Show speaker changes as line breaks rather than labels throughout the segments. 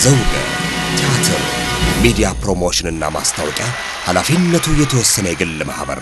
ዘውገ ቲያትር ሚዲያ ፕሮሞሽን እና ማስታወቂያ ኃላፊነቱ የተወሰነ የግል ማህበር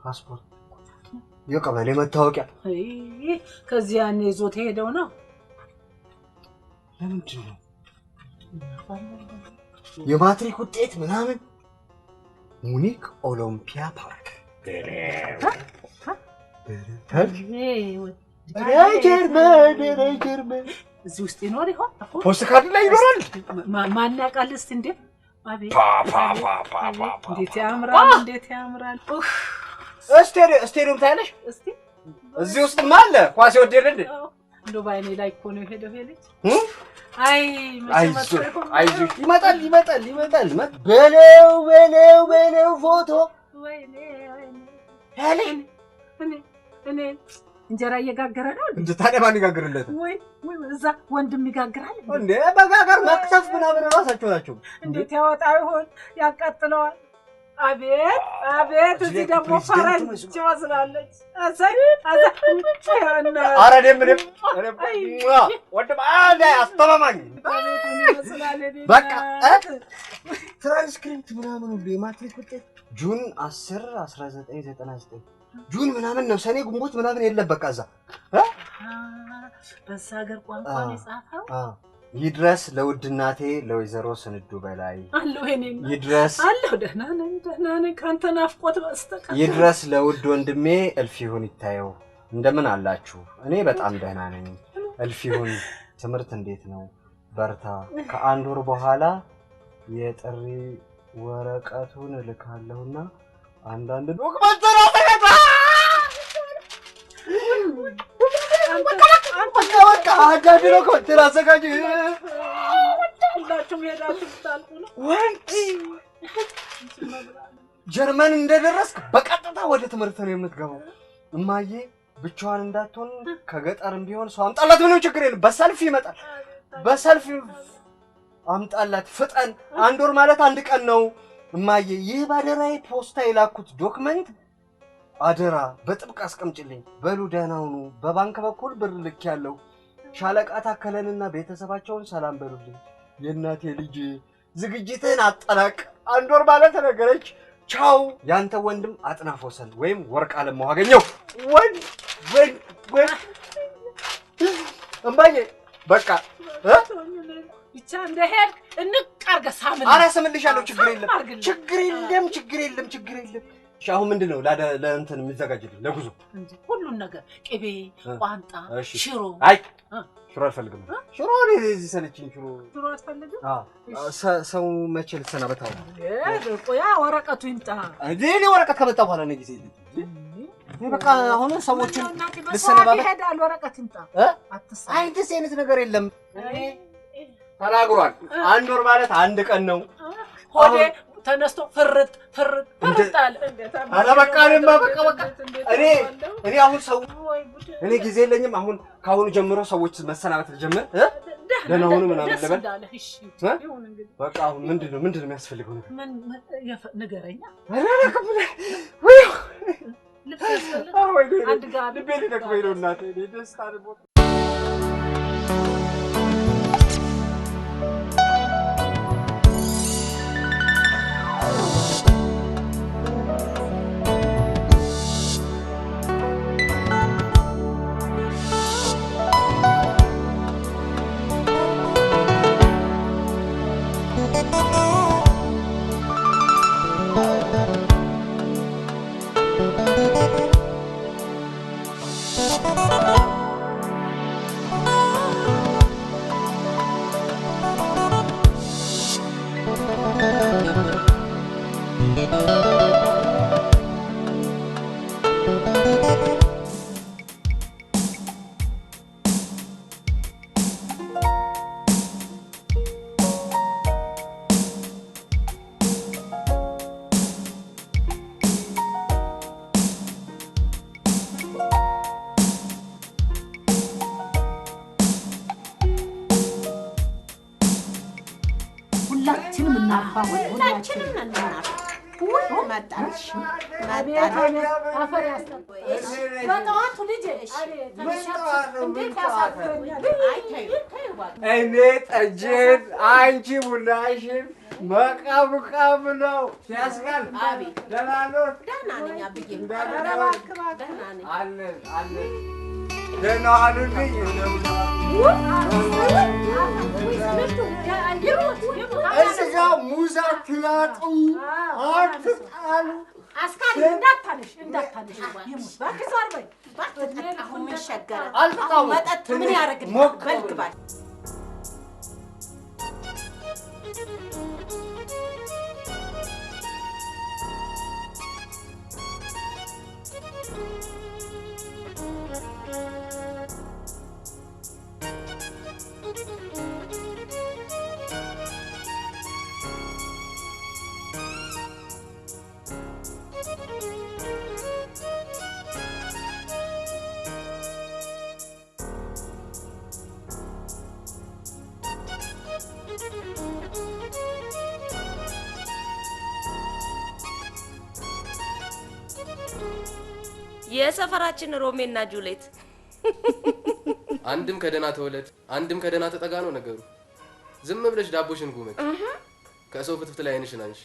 ፓስፖርት የቀበሌ መታወቂያ
ከዚህ ያኔ ይዞት ሄደው ነው።
ለምንድን ነው የማትሪክ ውጤት ምናምን ሙኒክ ኦሎምፒያ ፓርክ ጀርመን
እዚህ ውስጥ ይኖር ይሆን?
ፖስት ካርድ ላይ ይኖራል።
ማን ያውቃል? እስቲ እንዴ አቤት እንዴት ያምራል! እንዴት ያምራል!
ስቴዲየም ታያለሽ? እስቲ እዚህ ውስጥ ማለ ኳስ ይወደድ እንዴ?
እንደው ባይኔ ላይ እኮ ነው ሄደው ሄለች።
አይዞሽ ይመጣል በለው ፎቶ
ወይኔ እኔ እንጀራ እየጋገረ ነው
እንዴ? ታዲያ ማን ይጋግርለት?
ወይ እዛ ወንድም ይጋግራል
እንዴ? በጋገር መቅሰፍ ምናምን ራሳቸው ናቸው።
እንዴት ያወጣው ይሆን? ያቃጥለዋል። አቤት እዚህ ደግሞ ፈረንጅ ይመስላለች።
ኧረ ምንም ወንድም አስተማማኝ በቃ ትራንስክሪፕት ምናምን ሁሉ የማትሪክ ውጤት ጁን 10 1999 ጁን ምናምን ነው። ሰኔ ግንቦት ምናምን የለም። በቃ እዛ
በዛ ሀገር ቋንቋ ነው የጻፈው።
ይድረስ ለውድ እናቴ ለወይዘሮ ስንዱ በላይ ይድረስ
አለሁ። ደህና ነኝ ካንተ ናፍቆት በስተቀር።
ይድረስ ለውድ ወንድሜ እልፍ ይሁን ይታየው። እንደምን አላችሁ? እኔ በጣም ደህና ነኝ። እልፍ ይሁን ትምህርት እንዴት ነው? በርታ። ከአንድ ወር በኋላ የጥሪ ወረቀቱን እልካለሁና አንዳንድ ዶክመንት ተራተከታ በቃ አዳድሮ ኮንትራ አዘጋጅ
ሁላችሁም ሄዳችሁ ታልቁ ነው
ወይ? ጀርመን እንደደረስክ በቀጥታ ወደ ትምህርት ነው የምትገባው። እማዬ ብቻዋን እንዳትሆን ከገጠርም ቢሆን ሰው አምጣላት። ምንም ችግር የለም። በሰልፍ ይመጣል። በሰልፍ አምጣላት። ፍጠን። አንድ ወር ማለት አንድ ቀን ነው። እማዬ ይህ ባደራዬ ፖስታ የላኩት ዶክመንት አደራ በጥብቅ አስቀምጪልኝ። በሉ ደህና ሁኑ። በባንክ በኩል ብር ልኬያለሁ። ሻለቃ ታከለንና ቤተሰባቸውን ሰላም በሉልኝ። የእናቴ ልጅ ዝግጅትህን አጠናቅ። አንድ ወር ማለት ነገረች። ቻው። ያንተ ወንድም አጥናፍ ወሰን ወይም ወርቅ አለማው አገኘው። ወይ እምባዬ በቃ
ብቻ እንደሄድክ እንቃርገ ሳምን።
ኧረ ስምልሻለሁ። ችግር የለም። እሺ አሁን ምንድነው ለእንትን የሚዘጋጅልኝ ለጉዞ?
ሁሉን ነገር ቅቤ፣ ቋንጣ፣ ሽሮ።
አይ ሽሮ አልፈልግም። ሽሮ እዚህ ሰለችኝ። ሽሮ
አትፈልግም?
ሰው መቼ ልትሰናበታው?
ቆያ ወረቀቱ ይምጣ።
እኔ ወረቀት ከመጣ በኋላ ነው ጊዜ በቃ አሁን ሰዎችን ልትሰናበት
ይሄዳል። ወረቀት ይምጣ።
አይ እንደዚህ አይነት ነገር የለም ተናግሯል። አንድ ወር ማለት አንድ ቀን ነው።
ተነስቶ ፍርጥ አለ
አረ በቃ እኔ አሁን ሰው እኔ ጊዜ የለኝም አሁን ካሁን ጀምሮ ሰዎች መሰናበት ልጀምር ደህና ሆኖ ምናምን ለበል በቃ አሁን ምንድነው የሚያስፈልገው ነገር
ምን ንገረኛ አንድ ጋር
ልቤ ሊደክመኝ ነው እናቴ ደስታ ደግሞ
ሁላችንም እናናር ማጣልሽ
አፈር ያስተባሽ በጣም ልጅ
እኔ ጠጅን አንቺ ቡናሽን መቃብቃብ ነው ሲያስቃል ደህና ነው
ደህና ነኝ አብዬ ደህና ነኝ
አለን ደህና አሉልኝ እዚጋ ሙዛ ትላጡ አትጣሉ
አስካል እንዳታነሽ ይሙት ባክሽ አርበኝ
አሁን ምን ሸገረ
አልጣው
መጠጥ ምን ያደርግልኝ በልግባል የሰፈራችን ሮሜና ጁሌት
አንድም ከደና ተወለድ አንድም ከደና ተጠጋ ነው ነገሩ ዝም ብለሽ ዳቦሽን ጉመት ከሰው ፍትፍት ላይ አይንሽን አንሺ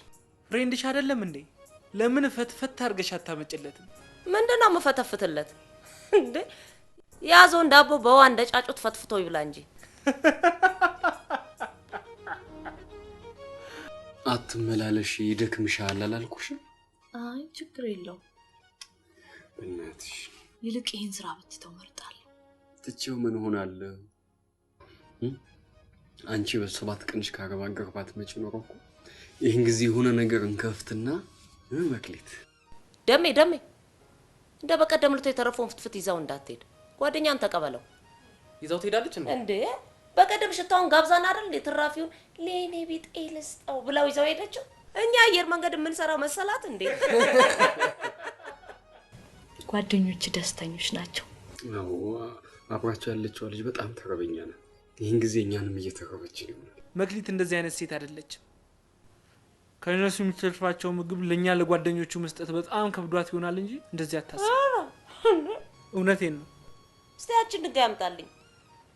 ፍሬንድሽ አይደለም እንዴ ለምን ፈትፈት አርገሽ አታመጭለትም
ምንድነው መፈተፍትለት እንዴ ያዞን ዳቦ በዋ እንደጫጩት ፈትፍቶ ይብላ እንጂ
አትመላለሽ ይደክምሻል አላልኩሽ
አይ ችግር የለውም
እናትሽ
ይልቅ ይሄን ስራ ብትተው መርጣለሁ
ትቼው ምን ሆናለሁ አንቺ በሰባት ቀንሽ ካገባገርባት መጪ ነው ይሄን ጊዜ ሆነ ነገር እንከፍትና መክሊት
ደሜ እንደ በቀደም ልቶ የተረፈውን ፍትፍት ይዛው እንዳትሄድ ጓደኛን ተቀበለው
ይዛው ትሄዳለች
እንዴ በቀደም ሽታውን ጋብዛና አይደል እንዴ ትራፊውን ለኔ ቢጤ ልስጠው ብላው ይዛው ሄደችው እኛ አየር መንገድ ምን ሰራው መሰላት እንዴ
ጓደኞች ደስተኞች ናቸው
ነው አብራቸው ያለችው ልጅ በጣም ተረበኛ ነው ይሄን ጊዜ እኛንም እየተረበች ነው
መክሊት እንደዚህ አይነት ሴት አይደለችም ከነሱ የሚተርፋቸው ምግብ ለኛ ለጓደኞቹ መስጠት በጣም ከብዷት ይሆናል እንጂ እንደዚህ አታስብ እውነቴን ነው
እስቲ ያችን ድጋ ያምጣልኝ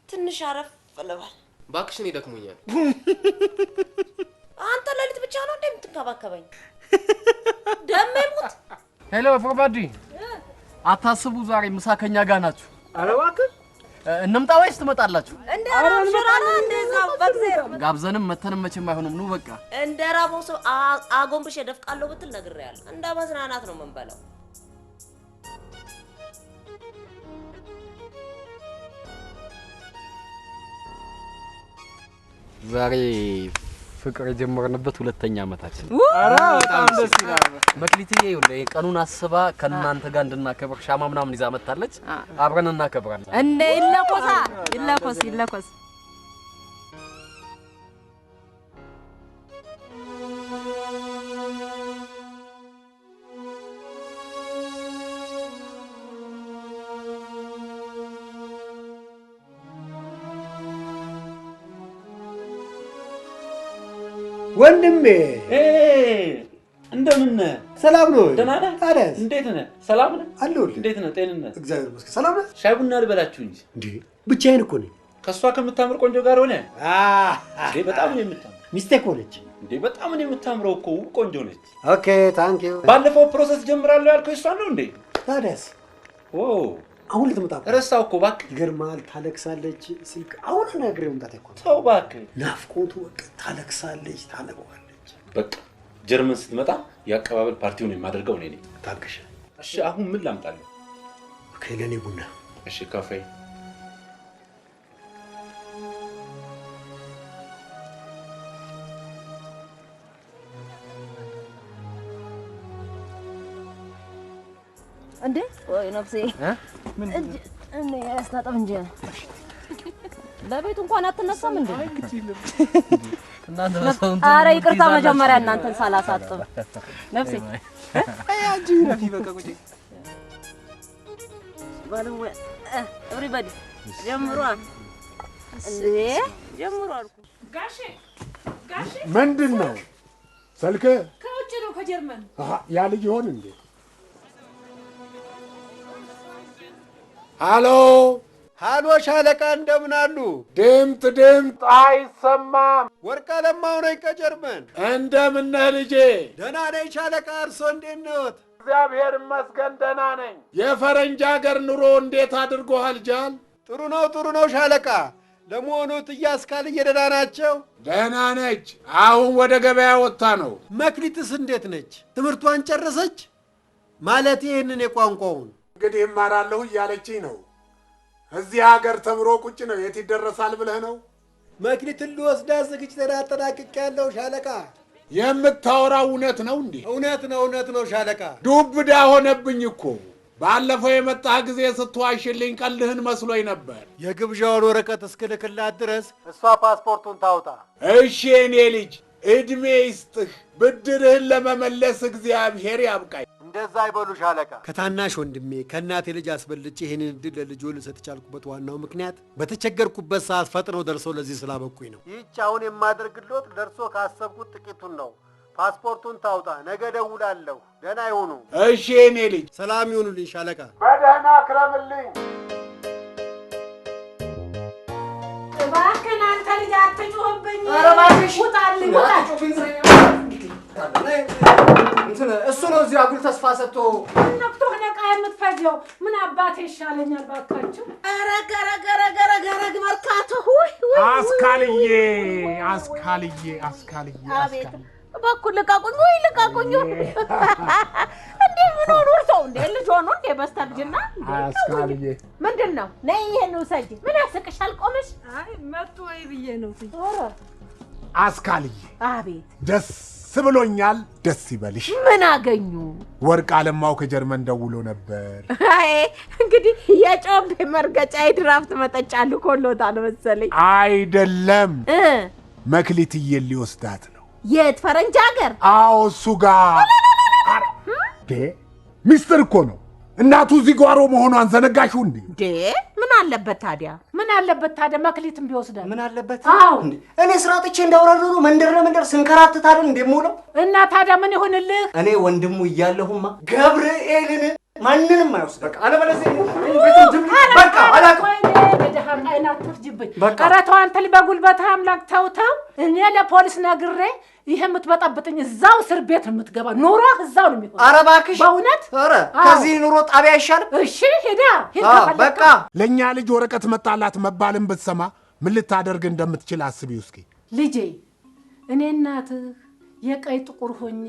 ትንሽ አረፍ ለባል
ባክሽን ይደክሙኛል
አንተ ለሊት ብቻ ነው እንደምትንከባከበኝ ደሜሙት
ሄሎ ፎርባዲ አታስቡ ዛሬ ምሳ ከኛ ጋር ናችሁ
ኧረ እባክህ
እንምጣ ወይስ ትመጣላችሁ
እንደ ራቦ እንደዛው በግዜሮ
ጋብዘንም መተንም መቼም አይሆንም ነው በቃ
እንደ ራቦ ሰው አጎንብሽ ደፍቃለሁ ብትል ነግሬያለሁ እንደ መዝናናት ነው መንበለው
ዛሬ ፍቅር የጀመርንበት ሁለተኛ አመታችን
አራ በጣም ደስ ይላል
መክሊትዬ ይኸውልህ ቀኑን አስባ ከናንተ ጋር እንድናከብር ሻማ ምናምን ይዛ መጣለች አብረን እናከብራለን
እንደ ይለኮስ
ወንድሜ
እንደምን
ሰላም ነው?
ደህና ነህ?
ታዲያስ
እንዴት ነህ? ሰላም ነህ?
አለሁልህ።
እንዴት ነህ? ጤንነት?
እግዚአብሔር ይመስገን። ሰላም ነህ?
ሻይ ቡና ልበላችሁ እንጂ።
እንዴ ብቻዬን እኮ ነኝ።
ከሷ ከምታምር ቆንጆ ጋር ሆነ? እንዴ በጣም ነው የምታምር።
ሚስቴ እኮ ነች።
እንዴ በጣም ነው የምታምረው እኮ ቆንጆ ነች።
ኦኬ ታንክ ዩ።
ባለፈው ፕሮሰስ ጀምራለሁ ያልከው እሷ ነው እንዴ?
ታዲያስ አሁን ልትመጣ
ረሳው እኮ እባክህ።
ይገርማል። ታለቅሳለች። ስልክ አሁን ነግሬው መምጣት እኮ
ተው እባክህ።
ናፍቆቱ በቃ ታለቅሳለች፣ ታነባለች።
በቃ ጀርመን ስትመጣ የአቀባበል ፓርቲውን የማደርገው እኔ ነኝ።
ታገሽ።
እሺ አሁን ምን ላምጣልህ?
ኦኬ ለኔ ቡና።
እሺ ካፌ።
እንዴ ወይ ነፍሴ እኔ ያስታጠብ እንጂ ለቤቱ እንኳን አትነሳም እንዴ? ኧረ ይቅርታ መጀመሪያ እናንተን ሳላሳጥብ ነፍሴ
አንቺ ነፊ በቃ ቁጭ
ባለው ኤቭሪባዲ ጀምሩ እንዴ ጀምሩ አልኩ።
ጋሼ
ምንድን ነው ስልክ?
ከውጭ ነው ከጀርመን።
ያ ልጅ ይሆን እንዴ? ሃሎ
ሃሎ ሻለቃ እንደምን አሉ?
ድምፅ አይሰማም።
ወርቅ አለማው ነኝ ከጀርመን።
እንደምን ነህ ልጄ?
ደህና ነኝ ሻለቃ። እርሶ እንዴት ነዎት?
እግዚአብሔር ይመስገን ደህና ነኝ። የፈረንጅ ሀገር ኑሮ እንዴት አድርጎሃል ጃል?
ጥሩ ነው ሻለቃ። ለመሆኑ እትዬ አስካልዬ ደህና ናቸው?
ደህና ነች። አሁን ወደ ገበያ ወጥታ ነው።
መክሊትስ እንዴት ነች? ትምህርቷን ጨረሰች? ማለት ይህንን የቋንቋውን
እንግዲህ እማራለሁ እያለችኝ ነው። እዚህ ሀገር ተምሮ ቁጭ ነው። የት ይደረሳል ብለህ ነው?
መክሊትን ልወስዳት ዝግጅቴን አጠናቅቄያለሁ ሻለቃ።
የምታወራው እውነት ነው እንዴ?
እውነት ነው ሻለቃ።
ዱብዳ ሆነብኝ እኮ። ባለፈው የመጣህ ጊዜ ስትዋሽልኝ ቀልህን መስሎኝ ነበር።
የግብዣውን ወረቀት እስክልክላት ድረስ እሷ ፓስፖርቱን ታውጣ።
እሺ የኔ ልጅ እድሜ ይስጥህ። ብድርህን ለመመለስ እግዚአብሔር ያብቃኝ።
እንደዛ አይበሉ ሻለቃ። ከታናሽ ወንድሜ ከእናቴ ልጅ አስበልጬ ይህንን እድል ለልጆ ልሰጥ ቻልኩበት ዋናው ምክንያት በተቸገርኩበት ሰዓት ፈጥነው ደርሰው ለዚህ ስላበቁኝ ነው። ይህች አሁን የማደርግልዎት ደርሶ ካሰብኩት ጥቂቱን ነው። ፓስፖርቱን ታውጣ። ነገ ደውላለሁ። ደህና ይሁኑ።
እሺ የኔ ልጅ።
ሰላም ይሁኑልኝ ሻለቃ።
በደህና ክረምልኝ።
እባክህን አንተ ልጅ አትጩህብኝ።
ኧረ እባክሽ
ውጣልኝ፣ ውጣ።
እሱ ነው እዚህ አጉል ተስፋ ሰጥቶ
ነክቶህ ነቃ የምትፈጀው። ምን አባቴ ይሻለኛል ባካችሁ።
ኧረ ገረግ መርካቶ
አስካልዬ
እባክህ ልቃቁኝ። እንዴ ምን ሆኖ ሰው እንዴ ልጅ ሆኖ እንዴ በስተርጅና
አስካልዬ
ምንድን ነው? ነይ ይሄን ውሰጂ። ምን ያስቅሻል? ቆመሽ
አይ መጡ ወይ ብዬ ነው።
አስካልዬ
አቤት
ደስ ብሎኛል። ደስ ይበልሽ።
ምን አገኙ?
ወርቅ አለማው ከጀርመን ደውሎ ነበር።
አይ እንግዲህ የጮቤ መርገጫ የድራፍት መጠጫሉ ኮሎታል መሰለኝ።
አይደለም መክሊትዬን ሊወስዳት ነው።
የት ፈረንጅ ሀገር?
አዎ እሱ ጋር ሚስጥር እኮ ነው። እናቱ እዚህ ጓሮ መሆኗን ዘነጋሽው እንዴ?
ምን አለበት ታዲያ መክሊትም ቢወስዳል
ምን አለበት?
አዎ
እኔ ስራ ጥቼ እንዳወራሩ መንደር ለመንደር ስንከራተት አይደል እንደምውለው።
እና ታዲያ ምን ይሆንልህ?
እኔ ወንድሙ እያለሁማ ገብርኤልን ማንንም አይወስድ። በቃ አለበለዚያ በቃ አላውቅም።
በደሃ አይና አትፍጅብኝ። ኧረ ተው አንተ በጉልበትህ አምላክ ተው። እኔ ለፖሊስ ነግሬ ይሄ የምትበጠብጥኝ እዛው እስር ቤት የምትገባ ኑሮ እዛው ነው የሚሆነው።
ኧረ እባክሽ
በእውነት
ኧረ ከዚህ ኑሮ ጣቢያ አይሻልም?
እሺ ሄዳ
በቃ
ለእኛ ልጅ ወረቀት መጣላት መባልን ብትሰማ ምን ልታደርግ እንደምትችል አስቢው እስኪ።
ልጄ እኔ እናትህ የቀይ ጥቁር ሆኜ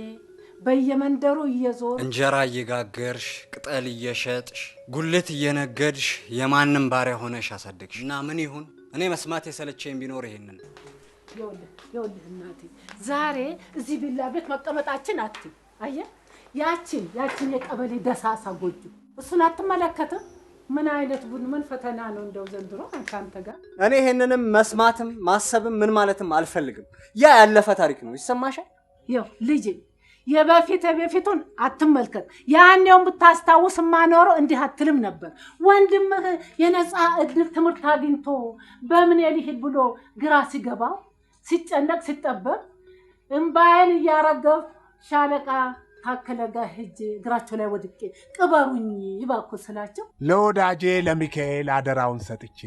በየመንደሩ እየዞር
እንጀራ እየጋገርሽ ቅጠል እየሸጥሽ ጉልት እየነገድሽ የማንም ባሪያ ሆነሽ አሳደግሽ እና ምን ይሁን እኔ መስማት የሰለቸኝ ቢኖር ይሄንን
ይኸውልህ እናቴ ዛሬ እዚህ ቢላ ቤት መቀመጣችን አትይ። አየህ ያችን የቀበሌ ደሳሳ ጎጆ እሱን አትመለከትም? ምን አይነት ምን ፈተና ነው እንደው ዘንድሮ አንተ ጋር።
እኔ ይሄንንም መስማትም ማሰብም ምን ማለትም አልፈልግም። ያ ያለፈ ታሪክ ነው። ይሰማሻል?
ይኸው ልጄ የበፊቱን አትመልከት። ያኔውን ብታስታውስ ማኖሮ እንዲህ አትልም ነበር። ወንድምህ የነፃ እድል ትምህርት አግኝቶ በምን ሊሄድ ብሎ ግራ ሲገባው ሲጨነቅ ሲጠበብ እምባዬን እያረገፍ ሻለቃ ታከለ ጋር ሄጄ እግራቸው ላይ ወድቄ ቅበሩኝ እባክዎ ስላቸው
ለወዳጄ ለሚካኤል አደራውን ሰጥቼ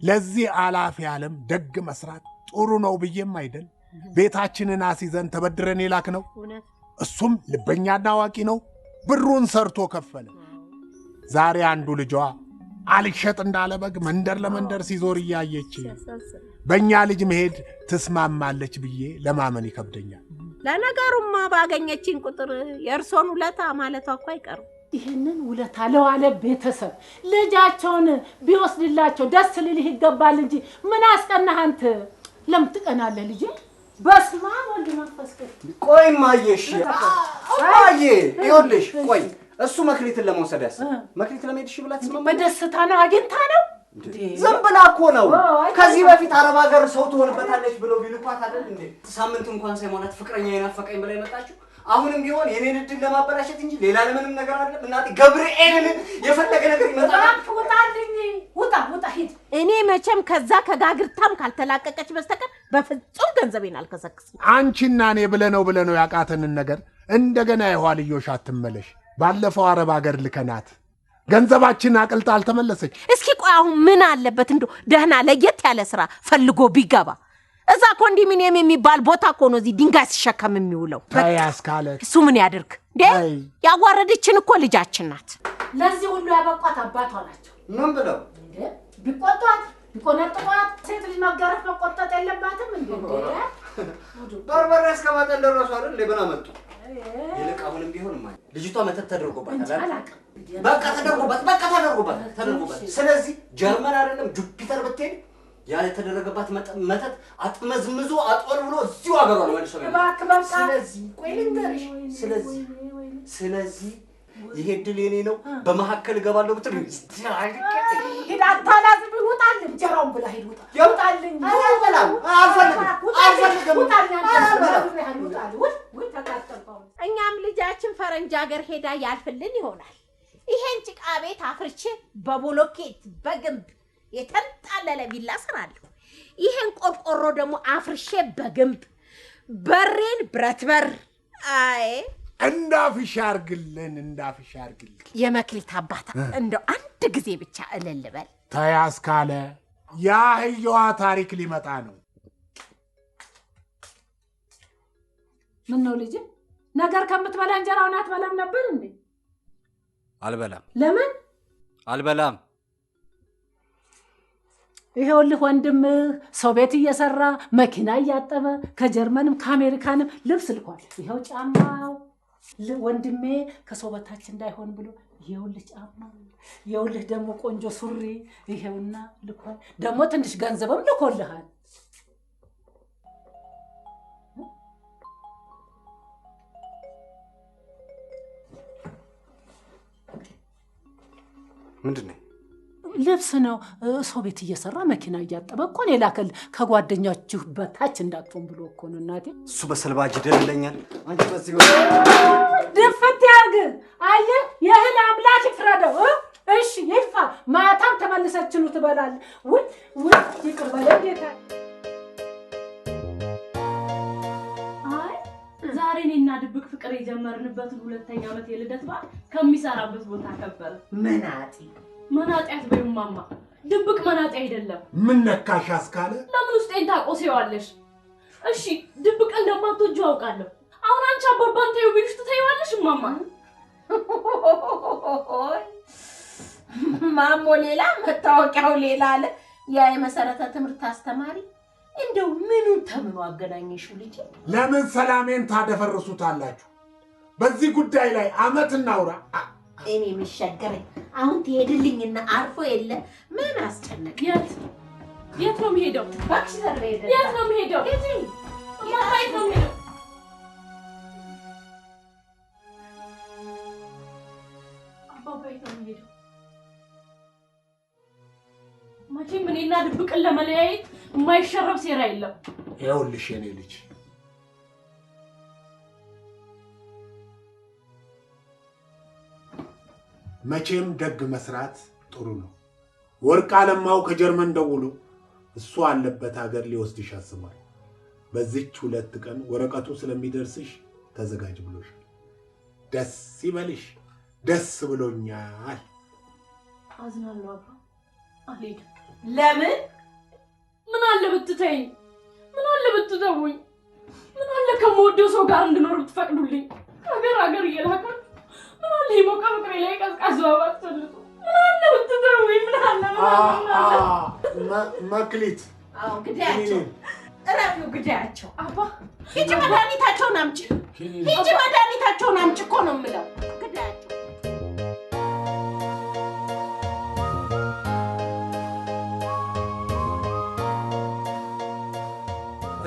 ለዚህ አላፊ ዓለም ደግ መስራት ጥሩ ነው ብዬም አይደል ቤታችንን አስይዘን ተበድረን የላክ ነው። እሱም ልበኛና አዋቂ ነው። ብሩን ሰርቶ ከፈለ። ዛሬ አንዱ ልጇ አልሸጥ እንዳለ በግ መንደር ለመንደር ሲዞር እያየች በእኛ ልጅ መሄድ ትስማማለች ብዬ ለማመን ይከብደኛል።
ለነገሩማ ባገኘችኝ ቁጥር የእርሶን ውለታ ማለቷ እኮ አይቀርም።
ይህንን ውለታ ለዋለ ቤተሰብ ልጃቸውን ቢወስድላቸው ደስ ሊልህ ይገባል እንጂ ምን አስቀናህ አንተ? ለምን ትቀናለህ ልጄ? በስመ አብ ወልድ መንፈስ ቅዱስ።
ቆይ ማየሽ አየ ይኸውልሽ፣ ቆይ እሱ መክሊትን ለመውሰድ ያሰብ መክሊት ለመሄድሽ ብላ ተስማማ።
በደስታ ነው አግኝታ ነው
ዝም ብላ እኮ ነው። ከዚህ በፊት አረብ ሀገር ሰው ትሆንበታለች ብለው ቢልኳት አይደል እንዴ? ሳምንት እንኳን ሳይሞላት ፍቅረኛ የናፈቀኝ ብላ የመጣችው አሁንም ቢሆን የኔን እድል ለማበላሸት እንጂ ሌላ ለምንም ነገር አይደለም። እናቴ ገብርኤልን የፈለገ ነገር ይመጣል።
ውጣልኝ፣ ውጣ ሂድ።
እኔ መቼም ከዛ ከጋግርታም ካልተላቀቀች በስተቀር በፍጹም ገንዘቤን አልከሰክስም።
አንቺና እኔ ብለነው ያቃተንን ነገር እንደገና የኋልዮሽ አትመለሽ። ባለፈው አረብ ሀገር ልከናት ገንዘባችን አቅልጣ አልተመለሰች።
እስኪ ቆይ አሁን ምን አለበት እንደው ደህና ለየት ያለ ስራ ፈልጎ ቢገባ? እዛ ኮንዶሚኒየም የሚባል ቦታ እኮ ነው እዚህ ድንጋይ ሲሸከም የሚውለው።
ታያስካለ
እሱ ምን ያድርግ እንዴ? ያዋረደችን እኮ ልጃችን ናት።
ለዚህ ሁሉ ያበቋት አባቷ ናቸው።
ምን ብለው
እንዴ? ቢቆጧት ቢቆነጥጧት ሴት ልጅ መገረፍ መቆጠጥ የለባትም እንዴ?
በርበሬ እስከማጠን ደረሱ አይደል? ለበና መጡ። ይልቅ አሁንም ቢሆን ማይ ልጅቷ መተት ተደርጎባታል አይደል? በቃ ተደርጎባት። ስለዚህ ጀርመን አይደለም ጁፒተር ብትሄድ ያለ ተደረገባት መተት አጥመዝምዞ አጥወል ብሎ እዚሁ ሀገሯ ነው መልሶ ነው። ስለዚህ ቆይ ልንገርሽ፣ ስለዚህ ይሄ ድል የኔ ነው። በመሐከል እገባለሁ ብትል
ሂድ አታላዝብ። ውጣልኝ፣ ጀራውን ብላ ሂድ። ውጣልኝ።
እኛም ልጃችን ፈረንጅ ሀገር ሄዳ ያልፍልን ይሆናል። ይሄን ጭቃ ቤት አፍርቼ በቦሎኬት በግንብ የተንጣለለ ቪላ ሰራለሁ። ይሄን ቆርቆሮ ደግሞ አፍርሼ በግንብ በሬን ብረት በር። አይ
እንዳፍሽ አርግልን።
የመክሊት አባታ እንደው አንድ ጊዜ ብቻ እልል በል።
ታያስካለ ያህያዋ ታሪክ ሊመጣ ነው።
ምን ነው ልጅ ነገር ከምትበላ እንጀራውን አትበላም ነበር እንዴ?
አልበላም።
ለምን
አልበላም?
ይሄውልህ ወንድምህ ሰው ቤት እየሰራ መኪና እያጠበ ከጀርመንም ከአሜሪካንም ልብስ ልኳል። ይሄው ጫማው ወንድሜ ከሰው በታች እንዳይሆን ብሎ ይሄውልህ ጫማው፣ ይሄውልህ ደግሞ ቆንጆ ሱሪ ይሄውና ልኳል። ደግሞ ትንሽ ገንዘብም ልኮልሃል።
ምንድነው?
ልብስ ነው። ሰው ቤት እየሰራ መኪና እያጠበ እኮ ነው የላከል። ከጓደኛችሁ በታች እንዳትሆን ብሎ እኮ ነው እናቴ።
እሱ በሰልባጅ ደልለኛል። አንቺ በዚህ
ድፍት ያርግ። አየህ የእህል አምላክ ይፍረደው። እሺ ይልፋ። ማታም ተመልሰችኑ ትበላለህ። ውይ ይቅር በለኝ ጌታ።
አይ ዛሬ እኔና ድብቅ ፍቅር የጀመርንበትን 2ኛ ዓመት የልደት በዓል ከሚሰራበት ቦታ ከበረ። መናጢያት በይማማ ድብቅ መናጢ አይደለም።
ምን ነካሽ አስካለ?
ለምን ውስጤን ታቆሲዋለሽ? እሺ ድብቅ እንደማትወጁ አውቃለሁ። አሁን አንቺ አባባን ተይው ቢልሽ ትተይዋለሽ ማማ?
ማሞ ሌላ መታወቂያው ሌላ አለ። ያ የመሰረተ ትምህርት አስተማሪ እንደው ምኑን ተምኑ አገናኘሽው ልጅ?
ለምን ሰላሜን ታደፈርሱታላችሁ? በዚህ ጉዳይ ላይ አመት እናውራ።
እኔ ምሸገረኝ አሁን ትሄድልኝና አርፎ የለ ምን አስጨነቅ?
የት ነው የሚሄደው?
ባክሽ ዘር ሄደ።
የት ነው የሚሄደው?
እዚህ
የት ነው የሚሄደው? አባባ የት ነው የሚሄደው? መቼም እኔና ድብቅን ለመለያየት የማይሸረብ ሴራ የለም።
ይኸውልሽ የኔ ልጅ መቼም ደግ መስራት ጥሩ ነው። ወርቅ አለማው ከጀርመን ደውሎ እሱ አለበት ሀገር ሊወስድሽ አስቧል። በዚች 2 ቀን ወረቀቱ ስለሚደርስሽ ተዘጋጅ ብሎሻል። ደስ ይበልሽ። ደስ ብሎኛል።
አዝናለሁ አባ። አልሄድም።
ለምን?
ምን አለ ብትተኝ? ምን አለ ብትተውኝ? ምን አለ ከምወደው ሰው ጋር እንድኖር ብትፈቅዱልኝ? ሀገር እየላካችሁ ምን አለ የሞቀ ፍቅሬ ላይ ቀዝቃዛ ባትሰልጡ? ምን አለ ብትተውኝ? ምን አለ
መክሊት።
አዎ ግዳያቸው፣ እረፊው ግዳያቸው።
አባ
ሂጂ መድኃኒታቸውን አምጪ። ሂጂ መድኃኒታቸውን አምጪ እኮ ነው የምለው። ግዳያቸው።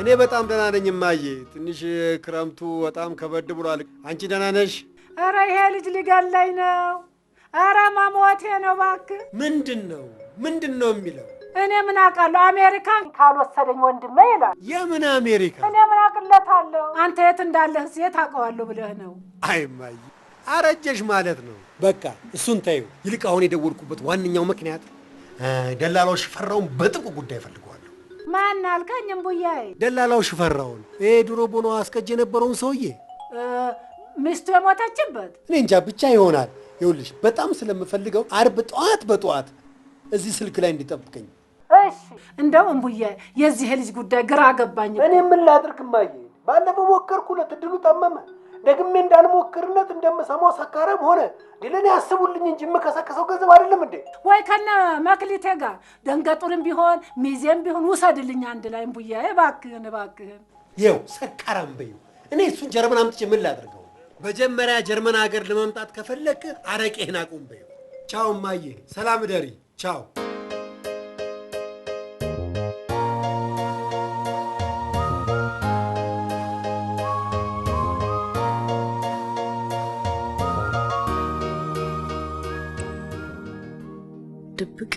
እኔ በጣም ደህና ነኝ እማዬ። ትንሽ ክረምቱ በጣም ከበድ ብሏል። አንቺ ደህና ነሽ?
ኧረ ይሄ ልጅ ሊገለኝ ነው። ኧረ መሞቴ ነው እባክህ።
ምንድን ነው የሚለው?
እኔ ምን አውቃለሁ? አሜሪካን ካልወሰደኝ ወንድሜ ይላል።
የምን አሜሪካ?
እኔ ምን አውቅለታለሁ? አንተ የት እንዳለህ የት አውቀዋለሁ ብለህ ነው?
አይ እማዬ አረጀሽ ማለት ነው። በቃ እሱን ተይው። ይልቅ አሁን የደወልኩበት ዋነኛው ምክንያት ደላላው ሽፈራውን በጥብቅ ጉዳይ ፈልገዋለሁ።
ማን አልከኝ? እምቡያዬ
ደላላው ሽፈራውን ድሮ ቦኖ አስከጅ የነበረውን ሰውዬ
ሚስቱ የሞተችበት
እኔ እንጃ ብቻ ይሆናል። ይኸውልሽ በጣም ስለምፈልገው አርብ ጠዋት እዚህ ስልክ ላይ እንዲጠብቀኝ።
እሺ እንደው እምቡያዬ የዚህ ልጅ ጉዳይ ግራ ገባኝ።
እኔ ምን ላድርግ እማዬ? ባለፈው ሞከርኩለት፣ እድሉ ጠመመ። ደግሜ እንዳልሞክርነት እንደምሰማው ሰካራም ሆነ። ለኔ አስቡልኝ እንጂ የምከሰከሰው ገንዘብ አይደለም እንዴ?
ወይ ከነ መክሊቴ ጋር ደንገጡርም ቢሆን ሚዜም ቢሆን ውሰድልኝ አንድ ላይ እምቡያዬ፣ እባክህን።
ይኸው ሰካራም በይው። እኔ እሱን ጀርመን አምጥቼ ምን ላድርገው? መጀመሪያ ጀርመን ሀገር ለመምጣት ከፈለክ አረቄህን አቁም በይው። ቻው እማዬ፣ ሰላም እደሪ። ቻው።
ድብቅ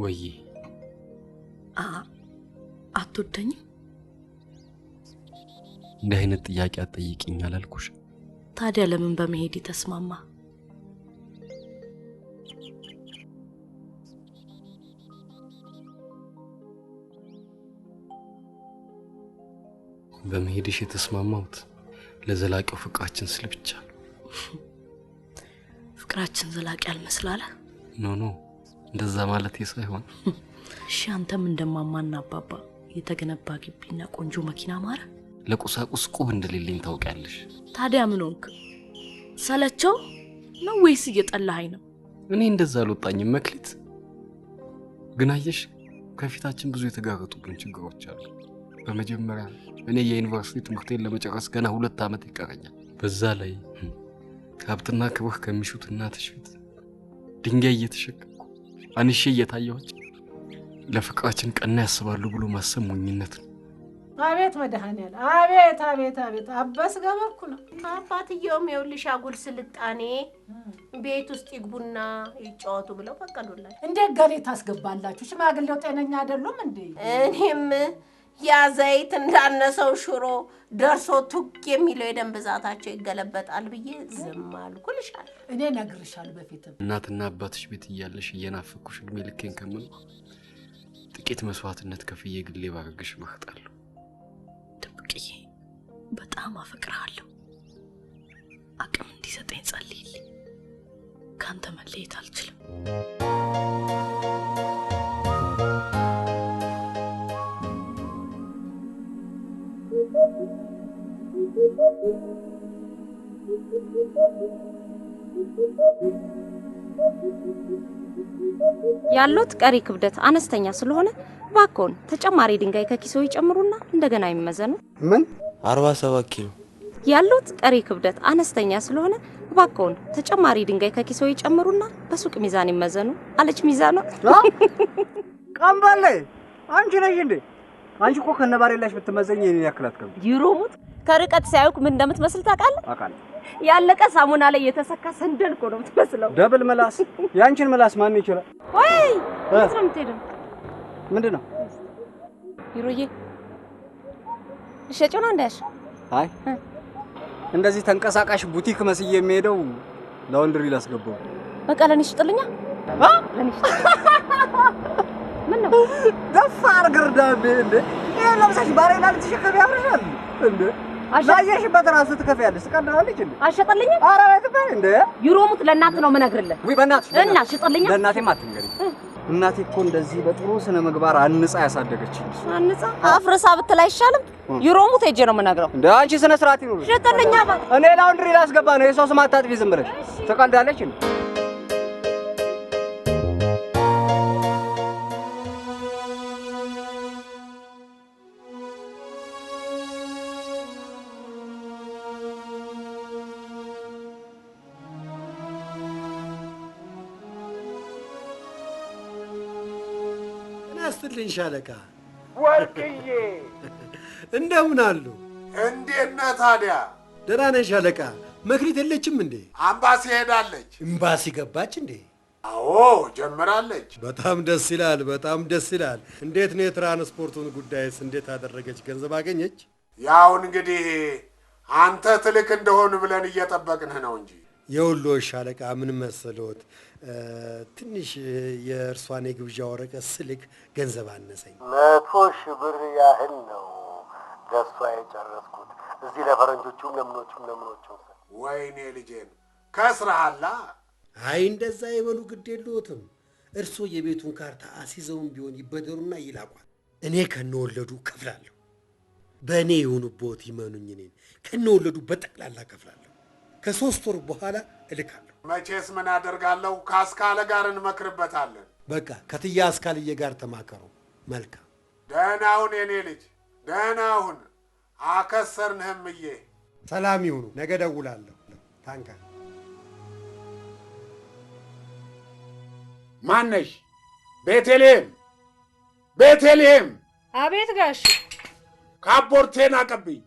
ወይ
አትወደኝም?
እንዲህ አይነት ጥያቄ አትጠይቂኝ አላልኩሽ?
ታዲያ ለምን በመሄድ ተስማማ?
በመሄድሽ የተስማማሁት ለዘላቂው ፍቅራችን ስል ብቻ ነው።
ፍቅራችን ዘላቂ አልመስላለ?
ኖ እንደዛ ማለት ሳይሆን
እሺ አንተም እንደማማና አባባ የተገነባ ግቢና ቆንጆ መኪና ማረ
ለቁሳቁስ ቁብ እንደሌለኝ ታውቂያለሽ።
ታዲያ ምን ሆንክ? ሰለቸው ነው ወይስ እየጠላኸኝ ነው?
እኔ እንደዛ አልወጣኝም መክሊት። ግን አየሽ ከፊታችን ብዙ የተጋረጡብን ችግሮች አሉ። በመጀመሪያ እኔ የዩኒቨርሲቲ ትምህርቴን ለመጨረስ ገና 2 ዓመት ይቀረኛል። በዛ ላይ ሀብትና ክብር ከሚሹት እናትሽ ፊት ድንጋይ እየተሸከምኩ አንሼ እየታየኋቸው ለፍቅራችን ቀና ያስባሉ ብሎ ማሰብ ሞኝነት ነው።
አቤት መድኃኒዓለም፣ አቤት አባስ ገበኩ ነው።
አባትየውም ይኸውልሽ አጉል ስልጣኔ ቤት ውስጥ ይግቡና ይጫወቱ ብለው ፈቀዱላቸው።
እንዴት ገሌ ታስገባላችሁ? ሽማግሌው ጤነኛ አይደሉም እንዴ?
እኔም ያ ዘይት እንዳነሰው ሽሮ ደርሶ ቱክ የሚለው የደም ብዛታቸው ይገለበጣል ብዬ ዝም አልኩልሻል።
እኔ ነግርሻል በፊትም
እናትና አባትሽ ቤት እያለሽ እየናፈኩሽ እድሜ ልኬን ከምን ጥቂት መስዋዕትነት ከፍዬ ግሌ ባረግሽ እመርጣለሁ።
ድብቅዬ በጣም አፈቅርሃለሁ። አቅም እንዲሰጠኝ ጸልይልኝ። ካንተ መለየት አልችልም።
ያሉት ቀሪ ክብደት አነስተኛ ስለሆነ ባኮን ተጨማሪ ድንጋይ ከኪሶ ይጨምሩና እንደገና ይመዘኑ።
ምን
47 ኪሎ።
ያሉት ቀሪ ክብደት አነስተኛ ስለሆነ ባኮን ተጨማሪ ድንጋይ ከኪሶ ይጨምሩና በሱቅ ሚዛን ይመዘኑ አለች ሚዛኗ።
ቀምባለ አንቺ ነሽ እንዴ? አንቺ እኮ ከነባሬላሽ ብትመዘኝ የኔን ያክላት ከብ
ይሮሙት ከርቀት ሲያዩክ ምን እንደምትመስል ታውቃለህ?
አውቃለሁ።
ያለቀ ሳሙና ላይ የተሰካ ሰንደል እኮ ነው የምትመስለው።
ደብል ምላስ። ያንቺን ምላስ ማን ይችላል?
ወይ የት ነው የምትሄደው?
ምንድን ነው?
ይሮዬ እሸጩ ነው እንዳያሽ?
አይ እንደዚህ ተንቀሳቃሽ ቡቲክ መስዬ የሚሄደው ላውንድሪ ላስገባው።
በቃ ለኔ ሽጥልኛ። ለኔ ምን ነው
ደፋር ግርዳቤ እንዴ? ይሄ ለምሳሽ ባሬላ ልትሸከም ያምርሻል እንዴ? ላየሽበት ራሱ ትከፍያለሽ። ትቀልዳለች እንዴ?
አሸጠልኝ?
ኧረ በትበይ እንዴ!
ዩሮሙት ለእናት ነው የምነግርልህ።
ወይ በእናትሽ
እና ሽጥልኝ።
ለእናቴም አትንገሪ። እናቴ እኮ እንደዚህ በጥሩ ስነ ምግባር አንጻ ያሳደገችኝ።
አንጻ አፍርሳ ብትል አይሻልም? ዩሮሙት ሄጄ ነው የምነግረው።
እንዴ አንቺ ስነ ስርዓት ይኑርሽ።
ሽጥልኝ።
እኔ ላውንድሪ ላስገባ ነው። የሰው ስም አታጥፊ ዝም ብለሽ። ትቀልዳለች እንዴ?
ናስትልኝ ሻለቃ
ወርቅዬ
እንደምን አሉ?
እንዴት ነህ ታዲያ?
ደህና ነኝ ሻለቃ። መክሊት የለችም እንዴ?
አምባሲ ሄዳለች።
ኤምባሲ ገባች እንዴ?
አዎ ጀምራለች።
በጣም ደስ ይላል፣ በጣም ደስ ይላል። እንዴት ነው የትራንስፖርቱን ጉዳይስ እንዴት አደረገች? ገንዘብ አገኘች?
ያው እንግዲህ አንተ ትልክ እንደሆን ብለን እየጠበቅንህ ነው እንጂ።
የወሎ ሻለቃ ምን መሰሎት፣ ትንሽ የእርሷን የግብዣ ወረቀት ስልክ ገንዘብ አነሰኝ።
100,000 ብር ያህል ነው ገሷ የጨረስኩት። እዚህ ለፈረንጆቹም ለምኖቹም።
ወይኔ ልጄን ከስራሃላ።
አይ እንደዛ የበሉ ግድ የለዎትም። እርሶ የቤቱን ካርታ አስይዘውም ቢሆን ይበደሩና ይላቋል። እኔ ከነወለዱ ከፍላለሁ። በእኔ የሆኑቦት ይመኑኝ። እኔን ከነወለዱ በጠቅላላ ከፍላለሁ። ከ3 ወር በኋላ እልካለሁ።
መቼስ ምን አደርጋለሁ፣ ከአስካለ ጋር እንመክርበታለን።
በቃ ከትያ አስካልዬ ጋር ተማከሩ። መልካም
ደህና ሁን የኔ ልጅ፣ ደህና ሁን። አከሰርንህምዬ።
ሰላም ይሁኑ። ነገ ደውላለሁ። ታንካ
ማነሽ? ቤተልሔም፣ ቤተልሔም።
አቤት ጋሽ።
ካፖርቴን አቀብኝ።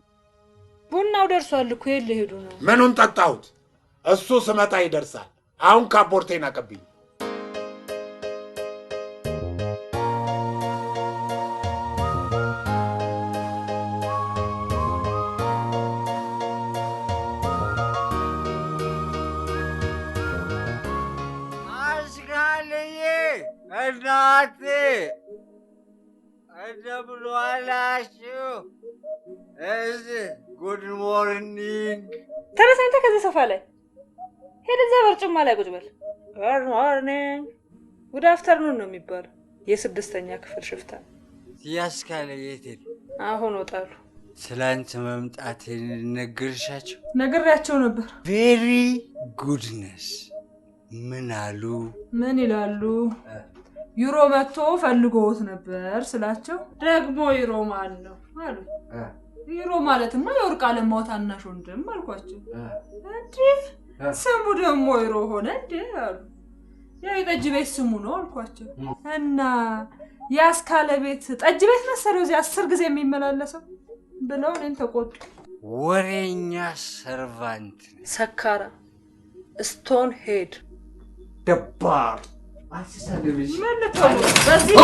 ቡናው ደርሷል እኮ የት ልሄዱ ነው?
ምኑን ጠጣሁት? እሱ ስመጣ ይደርሳል። አሁን ካፖርቴን አቀብኝ።
አስካልዬ እናቴ እንደምን ዋላችሁ? ጉድ ሞርኒንግ።
ተነሳ አንተ ከዚህ ሶፋ ላይ ሄድ፣ እዛ በርጩማ ላይ ቁጭ በል። ጉድ ሞርኒንግ ጉድ አፍተርኑን ነው የሚባለው። የ6ኛ ክፍል ሽፍታ
ያስካልዬ ቴል
አሁን ወጣሉ።
ስላንተ መምጣት ነገርሻቸው?
ነግሬያቸው ነበር።
ቬሪ ጉድነስ። ምን አሉ?
ምን ይላሉ? ዩሮ መጥቶ ፈልጎት ነበር ስላቸው፣ ደግሞ ዩሮ ማን ነው አሉ። ዩሮ ማለትማ የወርቅ አለማው ታናሽ ወንድም አልኳቸው። እንዴ ስሙ ደግሞ ዩሮ ሆነ እንዴ አሉ። ያው የጠጅ ቤት ስሙ ነው አልኳቸው። እና ያስካለ ቤት ጠጅ ቤት መሰለው እዚህ 10 ጊዜ የሚመላለሰው ብለው እኔን ተቆጡ።
ወሬኛ ሰርቫንት፣
ሰካራ፣ ስቶን ሄድ፣
ደባር አትሳደብሽ።
ምን ልትሆኑ በዚህ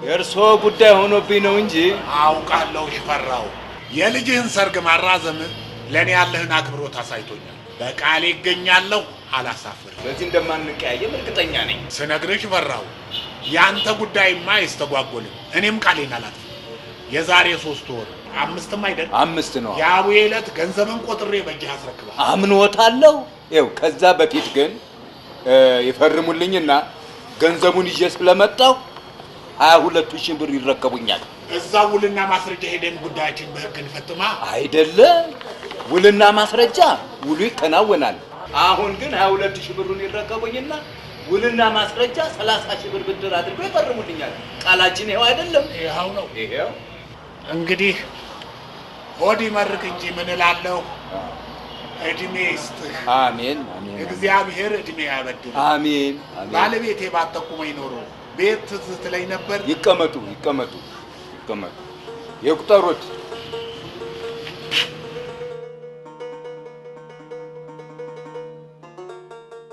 የእርሶ ጉዳይ ሆኖብኝ ነው እንጂ
አውቃለሁ። ሽፈራው የልጅህን ሰርግ ማራዘም ለእኔ ያለህን አክብሮት አሳይቶኛል። በቃሌ ይገኛለሁ፣ አላሳፍርም።
በዚህ እንደማንቀያየም እርግጠኛ ነኝ።
ስነግርህ ሽፈራው ያንተ ጉዳይማ አይስተጓጎልም። እኔም ቃሌን አላጥፍም። የዛሬ 3 ወር 5 አይደል?
5 ነው።
የአቡዬ ዕለት ገንዘብን ቆጥሬ በእጅህ አስረክብሃለሁ።
አምንዎታለሁ። ይኸው ከዛ በፊት ግን ይፈርሙልኝና ገንዘቡን ይዤ ስለመጣሁ 22,000 ብር ይረከቡኛል።
እዛ ውልና ማስረጃ ሄደን ጉዳያችን በህግ እንፈጥማ
አይደለ? ውልና ማስረጃ ውሉ ይከናወናል። አሁን ግን 22,000 ብሩን ይረከቡኝና ውልና ማስረጃ 30,000 ብር ብድር አድርገው ይፈርሙልኛል። ቃላችን ይሄው አይደለም?
ይሄው ነው።
ይሄው
እንግዲህ ሆድ ይመርቅ እንጂ ምን እላለሁ። እድሜ ይስጥህ።
አሜን አሜን።
እግዚአብሔር እድሜ ያበድል።
አሜን አሜን።
ባለቤቴ ባጠቁመኝ ኖሮ ቤት ትዝ ትለኝ ነበር።
ይቀመጡ ይቀመጡ ይቀመጡ፣ ይቁጠሩት።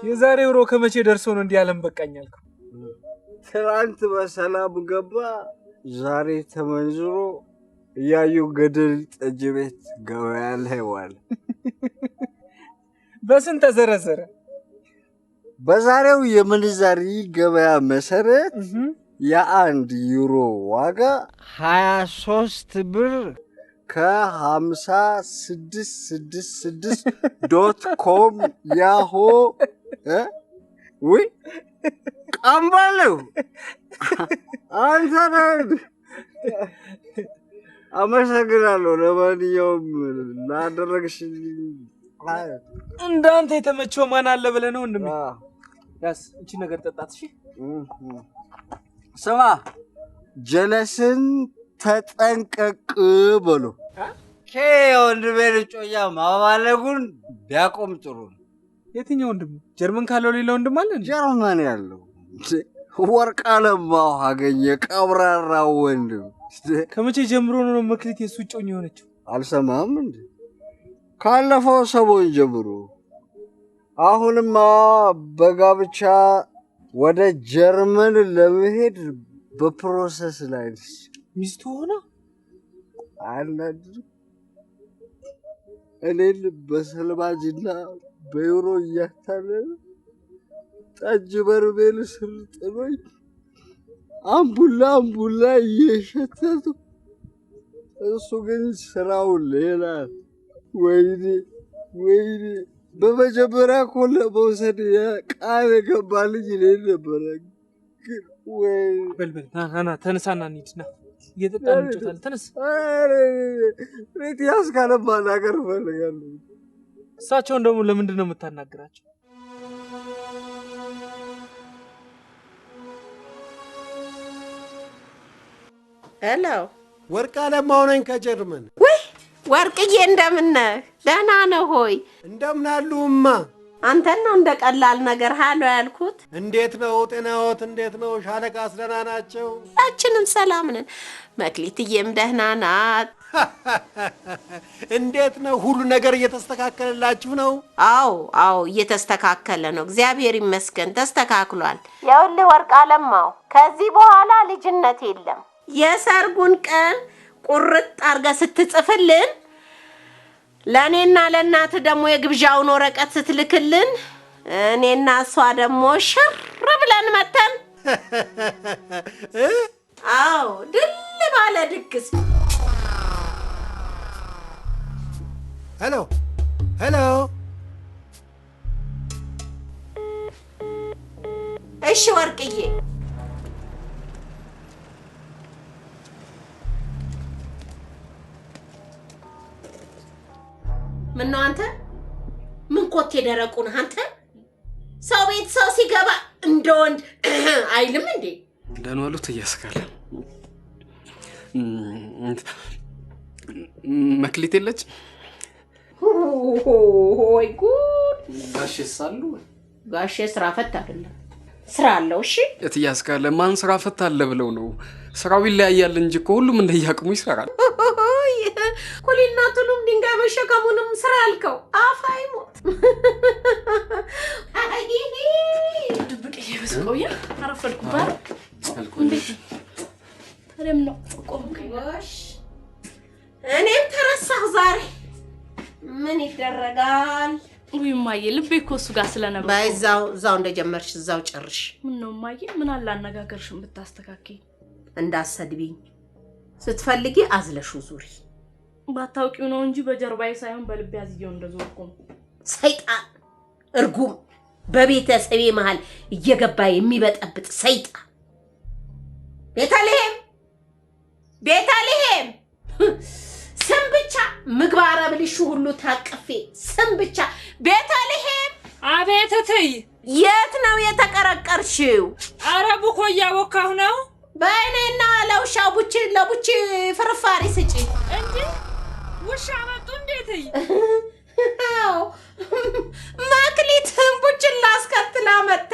የዛሬ ዩሮ ከመቼ ደርሶ ነው እንዲህ ዓለም በቃኝ አልከው?
ትናንት በሰላም ገባ፣ ዛሬ ተመንዝሮ እያዩ ገደል ጠጅ ቤት ገበያ ላይ ዋለ።
በስንት ተዘረዘረ?
በዛሬው የምንዛሪ ገበያ መሰረት የአንድ ዩሮ ዋጋ 23 ብር ከ5666.com ያሆ ወይ ቀምባለው አንተ ነህ። አመሰግናለሁ። ለማንኛውም ላደረግሽልኝ
እንዳንተ የተመቸው ማን አለ ብለህ ነው ወንድሜ? ያስ እቺ ነገር ጠጣት። እሺ
ስማ፣ ጀለስን ተጠንቀቅ በሉ። ወንድሜ ልጮኛ ማባለጉን ቢያቆም ጥሩ ነው።
የትኛው ወንድም? ጀርመን ካለው ሌላ ወንድም አለ?
ጀርመን ያለው ወርቅ አለማው አገኘ ቀብራራው ወንድም።
ከመቼ ጀምሮ ነው መክሊት የሱ ጮኝ የሆነችው?
አልሰማም እንዴ? ካለፈው ሰሞን ጀምሮ። አሁንማ በጋብቻ ወደ ጀርመን ለመሄድ በፕሮሰስ ላይ ነች።
ሚስቱ ሆና
አናድር እኔን በሰልባጅና በዩሮ እያታለለ ጠጅ በርሜል ስር ጥሎኝ አምቡላ እየሸተቱ እሱ ግን ስራው ሌላ። ወይኔ በመጀመሪያ እኮ ለመውሰድ ቃል የገባልኝ እኔን ነበረ።
በልበል ና ተነሳና እንሂድና እየጠጣን እንጫወታለን። ተነስ።
ቤት ያስካለ ማናገር እፈልጋለሁ።
እሳቸውን ደግሞ ለምንድን ነው የምታናግራቸው?
ሄሎ፣
ወርቅ አለማው ነኝ ከጀርመን።
ወይ ወርቅዬ፣ እንደምን ነህ? ደህና ነህ ሆይ?
እንደምን አሉማ?
አንተን ነው እንደ ቀላል ነገር ሃሎ ያልኩት።
እንዴት ነው ጤናዎት? እንዴት ነው ሻለቃስ? ደህና ናቸው?
ሁላችንም ሰላም ነን። መክሊትዬም ደህና ናት።
እንዴት ነው ሁሉ ነገር እየተስተካከለላችሁ ነው?
አዎ እየተስተካከለ ነው። እግዚአብሔር ይመስገን ተስተካክሏል። ይኸውልህ ወርቅ አለማው፣ ከዚህ በኋላ ልጅነት የለም። የሰርጉን ቀን ቁርጥ አድርገህ ስትጽፍልን ለእኔና ለእናት ደግሞ የግብዣውን ወረቀት ስትልክልን እኔና እሷ ደግሞ ሽር ብለን መተን ድል ባለ ድግስ።
ሄሎ
እሺ ወርቅዬ፣ ምነው አንተ ምን ኮቴ ደረቁ ነህ አንተ? ሰው ቤት ሰው ሲገባ እንደ ወንድ አይልም እንዴ?
ደህና ዋሉት እያስካለ መክሊት የለች?
ሆይ ጉድ!
ጋሼስ አሉ?
ጋሼ ስራ ፈት አይደለም፣ ስራ አለው። እሺ
እትያስካለ ማን ስራ ፈት አለ ብለው ነው? ስራው ይለያያል እንጂ እኮ ሁሉም እንደያቅሙ ይሰራል።
ኩሊናቱንም ድንጋይ መሸከሙንም ስራ አልከው። አፋይ ሞት
ድብቅ እየበስቆየ አረፈድኩ ባል እንዴት ታዲያም ነው ቆምከኝ?
እኔም ተረሳሁ ዛሬ። ምን ይደረጋል?
ውይ ማዬ፣ ልቤ እኮ እሱ ጋር ስለነበር
ባይዛው እዛው እንደጀመርሽ እዛው ጨርሽ።
ምን ነው ማዬ፣ ምን አለ አነጋገርሽን ብታስተካክይ።
እንዳሰድቢኝ ስትፈልጊ አዝለሹ ዙሪ።
ባታውቂው ነው እንጂ በጀርባዬ ሳይሆን በልቤ አዝየው እንደዞርኩ ነው።
ሰይጣን እርጉም በቤተሰቤ መሃል እየገባ የሚበጠብጥ ሰይጣን። ቤተልሔም ስም ብቻ ምግባረ ብልሹ ሁሉ ታቅፌ ስም ብቻ ቤተልሔም።
አቤት እትይ፣
የት ነው የተቀረቀርሽው?
አረ ቡኮ እያቦካሁ ነው።
በእኔና ለውሻው ለቡቺ ፍርፋሪ ስጪ።
እንዴ ውሻ መጡ? እንዴት እይ?
መክሊት ቡቺን ላስከትላ መጣ።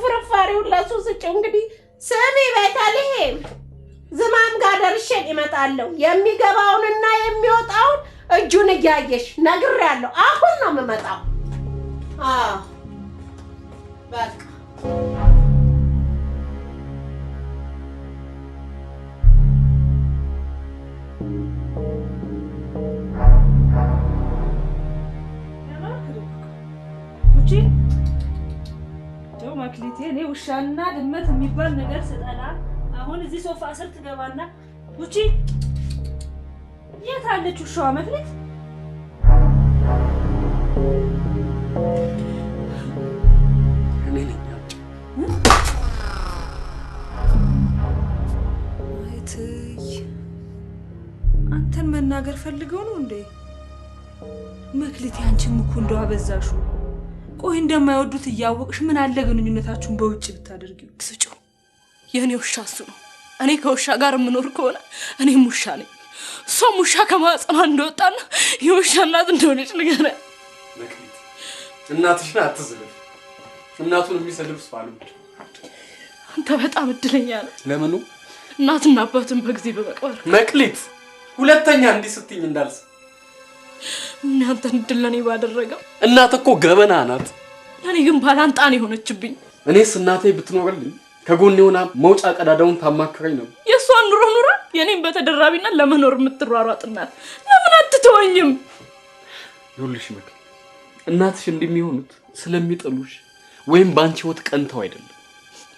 ፍርፋሪውን ለሱ ስጪው። እንግዲህ ስሚ ቤተልሔም፣ ዝማም ጋር ደርሼ እመጣለሁ። የሚገባውንና የሚወጣውን እጁን እያየሽ ነግሬያለሁ። አሁን ነው የምመጣው። በቃ
ጉቺ ደው ማክሊቴ እኔ ውሻና ድመት የሚባል ነገር ስጠላ አሁን እዚህ ሶፋ ስር ትገባና ጉቺ የት አለች ውሻዋ መክሊት?
እኔ ነኝ
አንተን መናገር ፈልገው ነው እንዴ? መክሊት ያንቺም እኮ እንደው አበዛሹ። ቆይ እንደማይወዱት እያወቅሽ ምን አለ ግንኙነታችሁን በውጭ ብታደርጊው? ስጩ የኔ ውሻ እሱ ነው። እኔ ከውሻ ጋር የምኖር ከሆነ እኔም ውሻ ነኝ። እሷም ውሻ ከማህፀኗ እንደወጣና የውሻ እናት እንደሆነች ንገረ።
መክሊት እናትሽን አትዝለፍ። እናቱን የሚሰልፍ ሰው አለ።
አንተ በጣም እድለኛ ነህ።
ለምኑ?
እናትና አባትን በጊዜ በመቅበር።
መክሊት ሁለተኛ እንዲህ ስትኝ እንዳልስ
እናንተን እድል ለኔ ባደረገው።
እናት እኮ ገበና ናት።
እኔ ግን ባላንጣን የሆነችብኝ።
እኔስ እናቴ ብትኖርልኝ ከጎኔ ሆና መውጫ ቀዳዳውን ታማክረኝ ነው።
የሷን ኑሮ ኑራ የኔን በተደራቢና ለመኖር የምትሯሯጥ እናት ለምን አትተወኝም?
ይኸውልሽ መክሊት እናትሽ እንደሚሆኑት ስለሚጠሉሽ ወይም ባንቺ ወት ቀንተው አይደለም።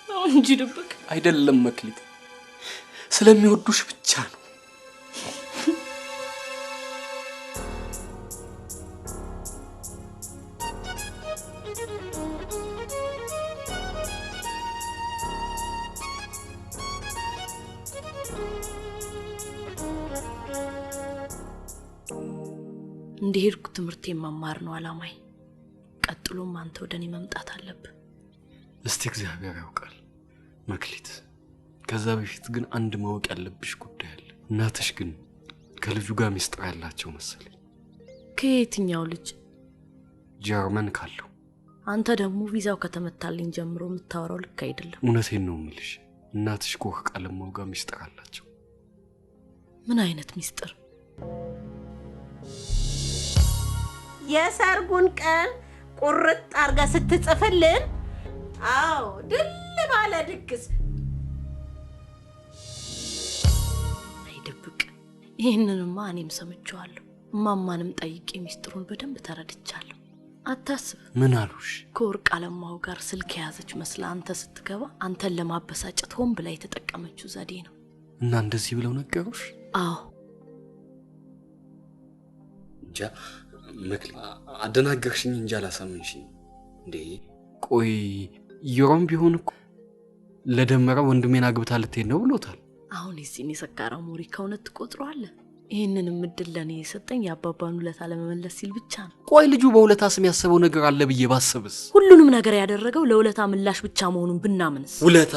ነው እንጂ ድብቅ
አይደለም መክሊት፣ ስለሚወዱሽ ብቻ ነው።
እንደሄድኩ ትምህርቴን መማር ነው አላማዬ። ቀጥሎም አንተ ወደኔ መምጣት አለብህ።
እስቲ እግዚአብሔር ያውቃል መክሊት። ከዛ በፊት ግን አንድ ማወቅ ያለብሽ ጉዳይ አለ። እናትሽ ግን ከልጁ ጋር ሚስጥር ያላቸው መሰለኝ።
ከየትኛው ልጅ?
ጀርመን ካለው።
አንተ ደግሞ ቪዛው ከተመታልኝ ጀምሮ የምታወራው ልክ አይደለም።
እውነቴን ነው የምልሽ። እናትሽ ኮክ ቃለማው ጋር ሚስጥር አላቸው።
ምን አይነት ሚስጥር?
የሰርጉን ቀን ቁርጥ አርጋ ስትጽፍልን፣ አዎ ድል ባለ ድግስ።
አይደብቅ። ይሄንንማ እኔም ሰምቼዋለሁ። እማማንም ጠይቄ ሚስጥሩን በደንብ ተረድቻለሁ። አታስብ።
ምን አሉሽ?
ከወርቅ አለማው ጋር ስልክ የያዘች መስላ አንተ ስትገባ አንተን ለማበሳጨት ሆን ብላ የተጠቀመችው ዘዴ ነው።
እና እንደዚህ ብለው ነገሩሽ?
አዎ።
እንጃ መክሊት አደናገርሽኝ እንጂ አላሳመንሽኝ። እንዴ ቆይ ይሮም ቢሆን እኮ ለደመራ ወንድሜን አግብታ ልትሄድ ነው ብሎታል።
አሁን እዚህን የሰካራው ሞሪ ከእውነት ትቆጥረዋለህ? ይህንንም እድል ለኔ የሰጠኝ የአባባን ውለታ ለመመለስ ሲል ብቻ ነው።
ቆይ ልጁ በውለታ ስም ያሰበው ነገር አለ ብዬ ባስብስ?
ሁሉንም ነገር ያደረገው ለውለታ ምላሽ ብቻ መሆኑን ብናምንስ?
ውለታ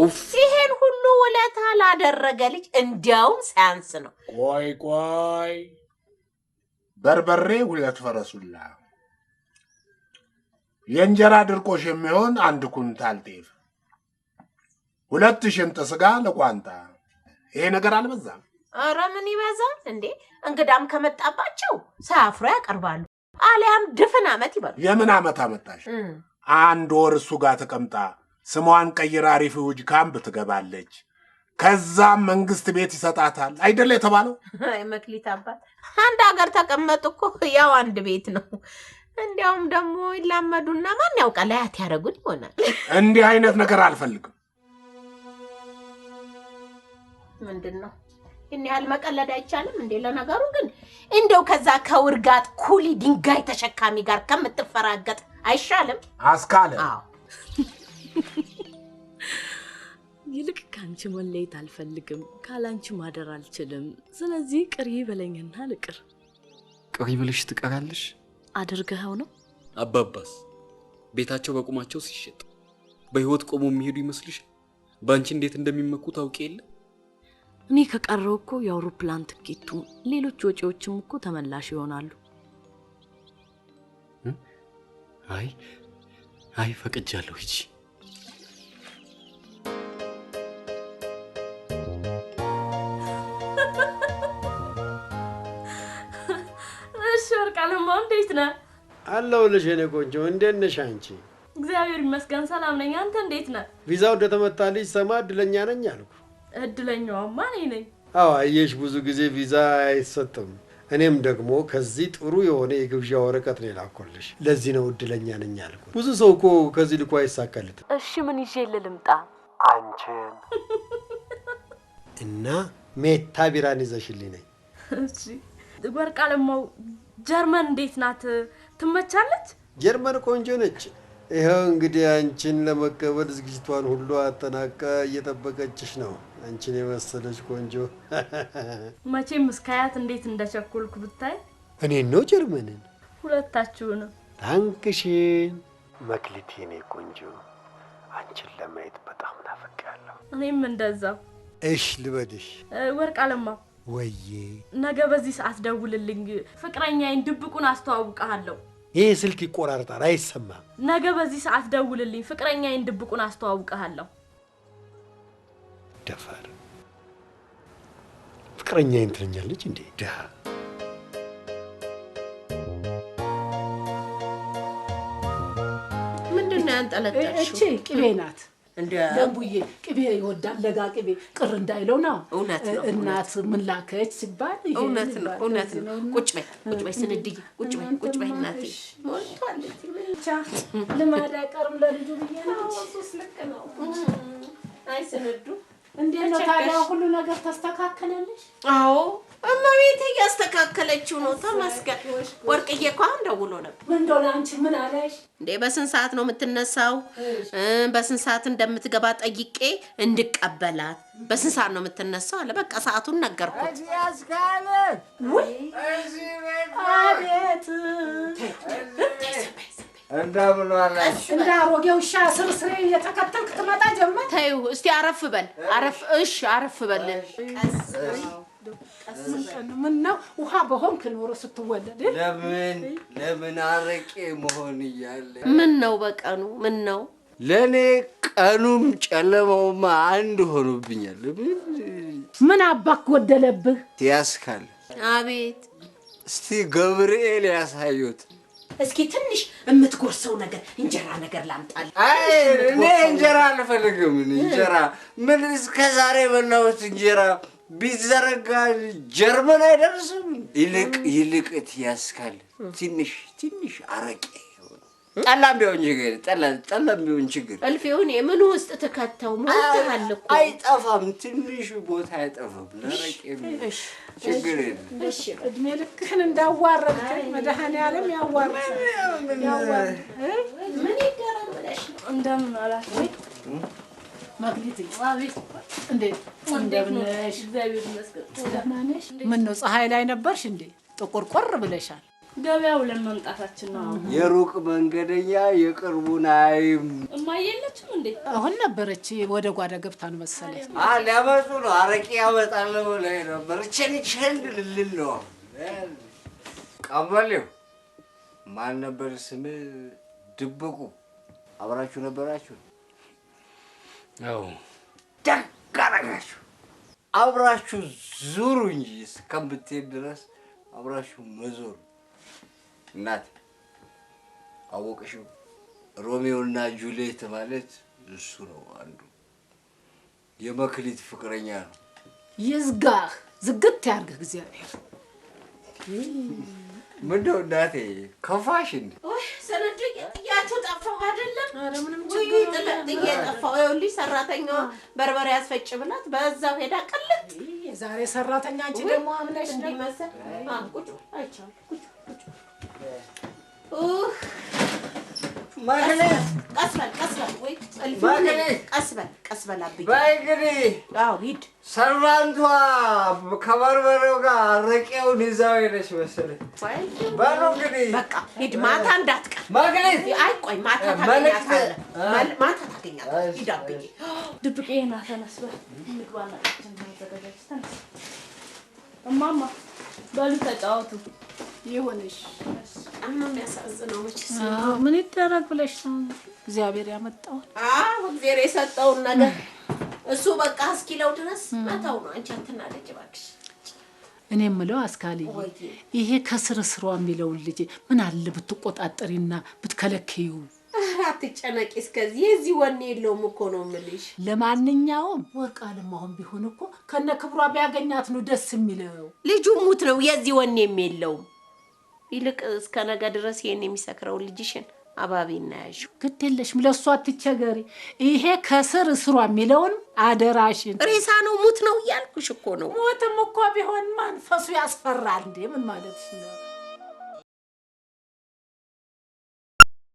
ውፍ!
ይሄን ሁሉ ውለታ ላደረገ ልጅ እንዲያውም ሳያንስ ነው።
ቆይ በርበሬ 2 ፈረሱላ፣ የእንጀራ ድርቆሽ የሚሆን 1 ኩንታል ጤፍ፣ 2 ሽንጥ ስጋ ለቋንጣ። ይሄ ነገር አልበዛም?
ኧረ ምን ይበዛል እንዴ! እንግዳም ከመጣባቸው ሳያፍሩ ያቀርባሉ። አሊያም ድፍን ዓመት ይበሉ።
የምን ዓመት አመጣሽ? 1 ወር እሱ ጋር ተቀምጣ ስሟን ቀይራ ሪፊውጅ ካምፕ ትገባለች። ከዛም መንግስት ቤት ይሰጣታል አይደለ የተባለው?
አይ መክሊት አባት፣ አንድ ሀገር ተቀመጡ እኮ ያው አንድ ቤት ነው። እንዲያውም ደግሞ ይላመዱና ማን ያውቃል አያት ያደርጉን ይሆናል።
እንዲህ አይነት ነገር አልፈልግም።
ምንድነው? እኔ ያህል መቀለድ አይቻልም እንዴ? ለነገሩ ግን እንደው ከዛ ከውርጋጥ ኩሊ ድንጋይ ተሸካሚ ጋር ከምትፈራገጥ አይሻልም?
አስካለ
አዎ
ይልቅ ካንቺ መለየት አልፈልግም፣ ካላንቺ ማደር አልችልም። ስለዚህ ቅሪ በለኝና ልቅር።
ቅሪ ብለሽ ትቀራለሽ?
አድርገኸው ነው?
አባባስ ቤታቸው በቁማቸው ሲሸጥ በህይወት ቆሞ የሚሄዱ ይመስልሽ? ባንቺ እንዴት እንደሚመኩ ታውቂ የለ?
እኔ ከቀረው እኮ የአውሮፕላን ትኬቱ፣ ሌሎች ወጪዎችም እኮ ተመላሽ ይሆናሉ።
አይ ፈቅጃለሁ። እቺ
ወርቃለማው እንዴት ነህ?
አለሁልሽ የኔ ቆንጆ፣ እንዴት ነሽ አንቺ?
እግዚአብሔር ይመስገን ሰላም ነኝ። አንተ እንዴት ነህ?
ቪዛው እንደተመታልሽ ሰማ እድለኛ ነኝ አልኩ።
እድለኛዋማ እኔ ነኝ።
አዎ አየሽ፣ ብዙ ጊዜ ቪዛ አይሰጥም። እኔም ደግሞ ከዚህ ጥሩ የሆነ የግብዣ ወረቀት ነው የላኩልሽ። ለዚህ ነው እድለኛ ነኝ ያልኩት። ብዙ ሰው እኮ ከዚህ ልኮ አይሳካልትም።
እሺ ምን ይዤ ልምጣ?
አንቺን
እና ሜታ ቢራን ይዘሽልኝ ነኝ።
እሺ ወርቅ አለማው ጀርመን እንዴት ናት? ትመቻለች?
ጀርመን ቆንጆ ነች። ይኸው እንግዲህ አንቺን ለመቀበል ዝግጅቷን ሁሉ አጠናቃ እየጠበቀችሽ ነው። አንቺን የመሰለች ቆንጆ
መቼም እስካያት እንዴት እንደቸኮልኩ ብታይ።
እኔን ነው ጀርመንን?
ሁለታችሁንም።
ታንክሽን
መክሊቴ፣ እኔ ቆንጆ አንቺን ለማየት በጣም ናፍቄያለሁ።
እኔም እንደዛው።
እሽ ልበድሽ?
ወርቅ አለማው
ወዬ፣
ነገ በዚህ ሰዓት ደውልልኝ። ፍቅረኛዬን ድብቁን አስተዋውቃለሁ።
ይሄ ስልክ ይቆራርጣል፣ አይሰማም።
ነገ በዚህ ሰዓት ደውልልኝ። ፍቅረኛዬን ድብቁን አስተዋውቃለሁ።
ደፋር ፍቅረኛዬን ትለኛለች እንዴ? ደሃ
ምንድነው ያንጠለጠልሽው?
እቺ ቅቤ ናት። ደንቡዬ ቅቤ ይወዳል። ለጋ ቅቤ ቅር እንዳይለው ነው።
እውነት ነው።
እናት ምን ላከች ሲባል
እውነት ነው፣ እውነት ነው። ቁጭ በይ ስንድዬ፣ ቁጭ በይ እናቴ። ሞልቷለች ብቻ
ልማድ አይቀርም ለልጁ ብዬ ነው።
እሱስ ልክ ነው። አይ ስንዱ
እንዴት ነው ታዲያ? ሁሉ ነገር ተስተካከለልሽ?
አዎ እመቤቴ እያስተካከለችው ነው። ተመስገን። ወርቅዬ እኮ አሁን ደውሎ ነበር።
እንደው ለአንቺ ምን አለሽ
እንዴ? በስንት ሰዓት ነው የምትነሳው? በስንት ሰዓት እንደምትገባ ጠይቄ እንድቀበላት። በስንት ሰዓት ነው የምትነሳው አለ። በቃ ሰዓቱን ነገርኩት።
ያስካለ ወይ አቤት
እንደምን ዋላሽ?
እንደ አሮጌ ውሻ ስርስሬ እየተከተልክ ትመጣ ጀመር።
ተይው እስቲ አረፍ በል። እሺ አረፍ በል።
ምን ነው ውሃ በሆንክ ኖሮ ስትወለድ
ለምን አረቄ መሆን እያለ
ምን ነው በቀኑ ምን ነው?
ለእኔ ቀኑም ጨለማውማ አንድ ሆኖብኛል።
ምን አባክ ጎደለብህ?
ያስካል
አቤት።
እስቲ ገብርኤል ያሳዩት።
እስኪ ትንሽ የምትጎርሰው ነገር እንጀራ ነገር ላምጣልህ።
አይ እኔ እንጀራ አልፈልግም። እንጀራ ምን እስከ ዛሬ በላሁት እንጀራ ቢዘረጋ ጀርመን አይደርስም። ይልቅ ያስካል ትንሽ አረቄ ጠላም ቢሆን ችግር ጠላም ቢሆን ችግር
እልፊውን የምን ውስጥ ተከተው ሞልተሃል እኮ።
አይጠፋም፣ ትንሽ ቦታ አይጠፋም። ለረቄ ችግር የለም።
እሺ
እድሜ ልክህን እንዳዋረድከኝ መድኃኒዓለም ያዋርድ።
ምን ይደረግ ብለሽ ነው?
እንደምን አላችሁ?
ማግሊት አቤት። እንዴት እንደምን ነሽ?
እግዚአብሔር ይመስገን።
ደህና ነሽ? ምን ነው ፀሐይ ላይ ነበርሽ እንዴ? ጥቁርቁር ብለሻል።
ገበያው ለመምጣታችን ነው።
የሩቅ መንገደኛ የቅርቡን አይም።
እማዬ የለችም እንዴ?
አሁን ነበረች፣ ወደ ጓዳ ገብታን መሰለኝ።
ሊያመጡ ነው። አረቄ ያመጣለሁ ላይ ነበር። ቸንቸን ልል ነው። ቀበሌው ማን ነበር ስም? ድብቁ አብራችሁ ነበራችሁ? አዎ። ደግ አደረጋችሁ። አብራችሁ ዙሩ እንጂ እስከምትሄድ ድረስ አብራችሁ መዞር። እናት አወቅሽው? ሮሜዮና ጁሊየት ማለት እሱ ነው። አንዱ የመክሊት ፍቅረኛ ነው።
ይዝጋህ፣ ዝግት ያርግህ እግዚአብሔር።
ምንድነው እናቴ ከፋሽ እንዴ?
ሰነድ ጥያችሁ ጠፋሁ አይደለም?
ኧረ ምንም
ችግር የለም። ጠፋሁ። ይኸውልሽ ሰራተኛዋ በርበሬ ያስፈጭ ብላት በዛው ሄዳ ቀለጥ።
የዛሬ ሰራተኛ አንቺ ደግሞ አምነሽ
እንዲመሰል ቁጭ አይቻል ቁጭ
ማግኔት
ቀስ በል ወይ ቀስ በል አብይ።
በይ እንግዲህ
አዎ ሂድ።
ሰርቫንቷ ከበርበሬው ጋር አረቄውን ይዛው ሄደች መሰለኝ። በሉ እንግዲህ
በቃ ሂድ። ማታ እንዳትቀር
ማግኔት።
አይ ቆይ ማታ ታገኛታለህ። ማታ ታገኛታለህ። ሂድ አብይ።
ድብቄ ና ተነስ በል ምግባና ተዘጋጅ። ተነስ እማማ በሉ ተጫወቱ።
ይሁንሽ።
በጣም ነው የሚያሳዝነው። መቼስ
ምን ይደረግ ብለሽ ነው እግዚአብሔር ያመጣው።
እግዚአብሔር የሰጠውን ነገር እሱ በቃ እስኪለው ድረስ መተው ነው። አንቺ አትናደጅ እባክሽ።
እኔ የምለው አስካልዬ፣ ይሄ ከስር ስሯ የሚለውን ልጅ ምን አለ ብትቆጣጠሪና ብትከለክዩ።
አትጨነቂ። እስከዚህ የዚህ ወኔ የለውም እኮ ነው የምልሽ።
ለማንኛውም ወርቅ አለማሁን ቢሆን እኮ ከነ ክብሯ ቢያገኛት ነው ደስ የሚለው።
ልጁ ሙት ነው የዚህ ወኔም የለውም። ይልቅ እስከ ነገ ድረስ ይሄን የሚሰክረው ልጅሽን አባቢና ያዡ።
ግድ የለሽም ለሷ አትቸገሪ። ይሄ ከስር እስሯ የሚለውን አደራሽን።
ሬሳ ነው ሙት ነው እያልኩሽ እኮ ነው።
ሞትም እኮ ቢሆን መንፈሱ ያስፈራል እንዴ! ምን ማለት ነው?